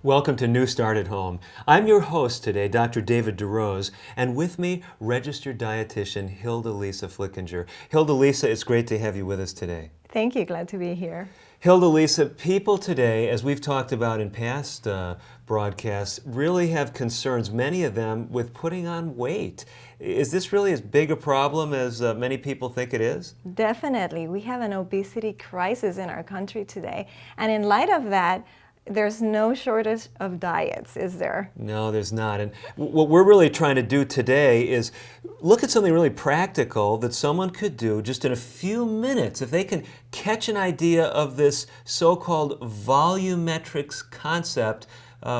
Welcome to New Start at Home. I'm your host today, Dr. David DeRose, and with me, registered dietitian Hildelisa Flickinger. Hildelisa, it's great to have you with us today. Thank you. Glad to be here. Hildelisa, people today, as we've talked about in past broadcasts, really have concerns, many of them, with putting on weight. Is this really as big a problem as many people think it is? Definitely. We have an obesity crisis in our country today. And in light of that, there's no shortage of diets, is there? No, there's not. And what we're really trying to do today is look at something really practical that someone could do just in a few minutes. If they can catch an idea of this so-called volumetrics concept,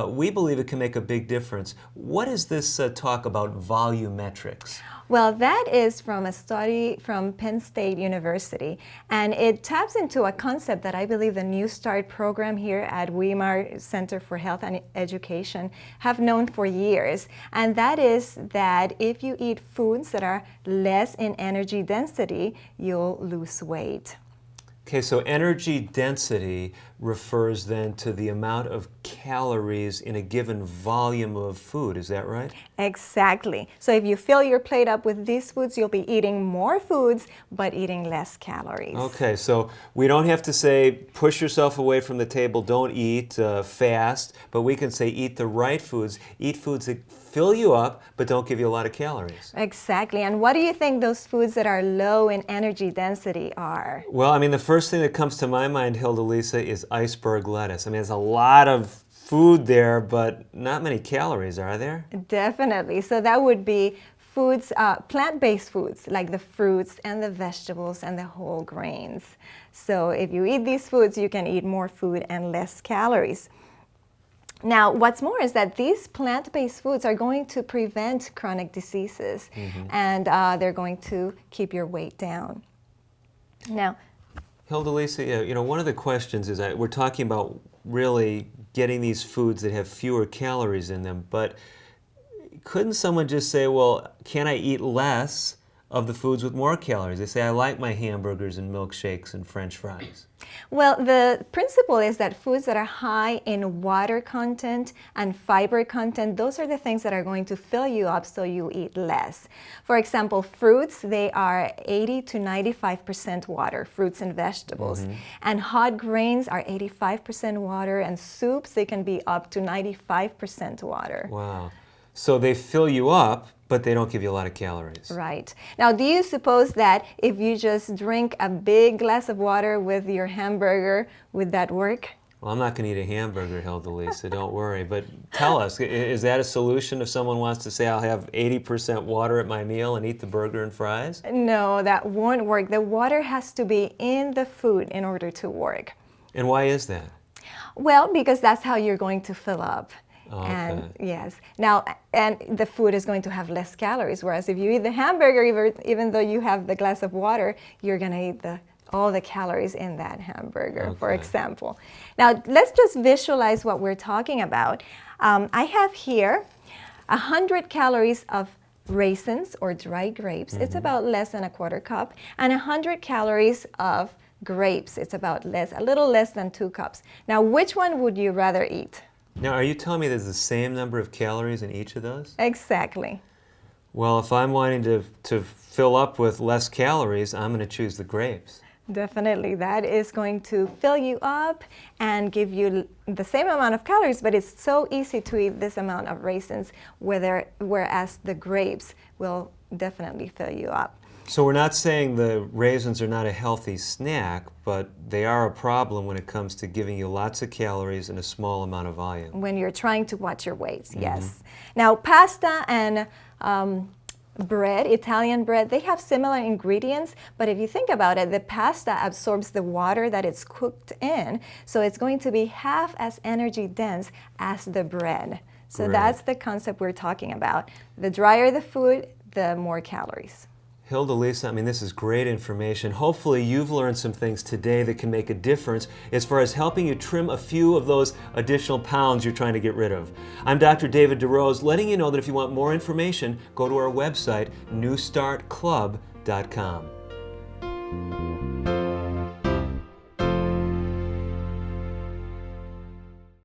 we believe it can make a big difference. What is this talk about volumetrics? Well, that is from a study from Penn State University, and it taps into a concept that I believe the New Start program here at Weimar Center for Health and Education have known for years, and that is that if you eat foods that are less in energy density, you'll lose weight. Okay, so energy density refers then to the amount of calories in a given volume of food, is that right? Exactly. So if you fill your plate up with these foods, you'll be eating more foods, but eating less calories. Okay, so we don't have to say push yourself away from the table, don't eat, fast, but we can say eat the right foods, eat foods that fill you up, but don't give you a lot of calories. Exactly. And what do you think those foods that are low in energy density are? Well, I mean, the first thing that comes to my mind, Hildelisa, is iceberg lettuce. I mean, there's a lot of food there, but not many calories, are there? Definitely. So that would be foods, plant-based foods, like the fruits and the vegetables and the whole grains. So if you eat these foods, you can eat more food and less calories. Now, what's more is that these plant-based foods are going to prevent chronic diseases, and they're going to keep your weight down. Now, Hildelisa, you know, one of the questions is we're talking about really getting these foods that have fewer calories in them, but couldn't someone just say, well, can I eat less of the foods with more calories? They say, I like my hamburgers and milkshakes and French fries. well, the principle is that foods that are high in water content and fiber content, those are the things that are going to fill you up so you eat less. For example, fruits, they are 80 to 95% water, fruits and vegetables. And hot grains are 85% water, and soups, they can be up to 95% water. Wow. So they fill you up, but they don't give you a lot of calories. Right. Now, do you suppose that if you just drink a big glass of water with your hamburger, would that work? Well, I'm not going to eat a hamburger, Hildelisa, don't worry. But tell us, is that a solution if someone wants to say, I'll have 80% water at my meal and eat the burger and fries? No, that won't work. The water has to be in the food in order to work. And why is that? Well, because that's how you're going to fill up. Okay. And yes. Now, and the food is going to have less calories, whereas if you eat the hamburger, even though you have the glass of water, you're going to eat all the calories in that hamburger, for example. Now, let's just visualize what we're talking about. I have here 100 calories of raisins or dried grapes. It's about less than a quarter cup. And 100 calories of grapes. It's about a little less than 2 cups. Now, which one would you rather eat? Now, are you telling me there's the same number of calories in each of those? Exactly. Well, if I'm wanting to fill up with less calories, I'm going to choose the grapes. Definitely. That is going to fill you up and give you the same amount of calories, but it's so easy to eat this amount of raisins, whereas the grapes will definitely fill you up. So we're not saying the raisins are not a healthy snack, but they are a problem when it comes to giving you lots of calories in a small amount of volume. When you're trying to watch your weight, yes. Now, pasta and bread, Italian bread, they have similar ingredients, but if you think about it, the pasta absorbs the water that it's cooked in, so it's going to be half as energy dense as the bread. So that's the concept we're talking about. The drier the food, the more calories. Hildelisa, I mean, this is great information. Hopefully you've learned some things today that can make a difference as far as helping you trim a few of those additional pounds you're trying to get rid of. I'm Dr. David DeRose, letting you know that if you want more information, go to our website, newstartclub.com.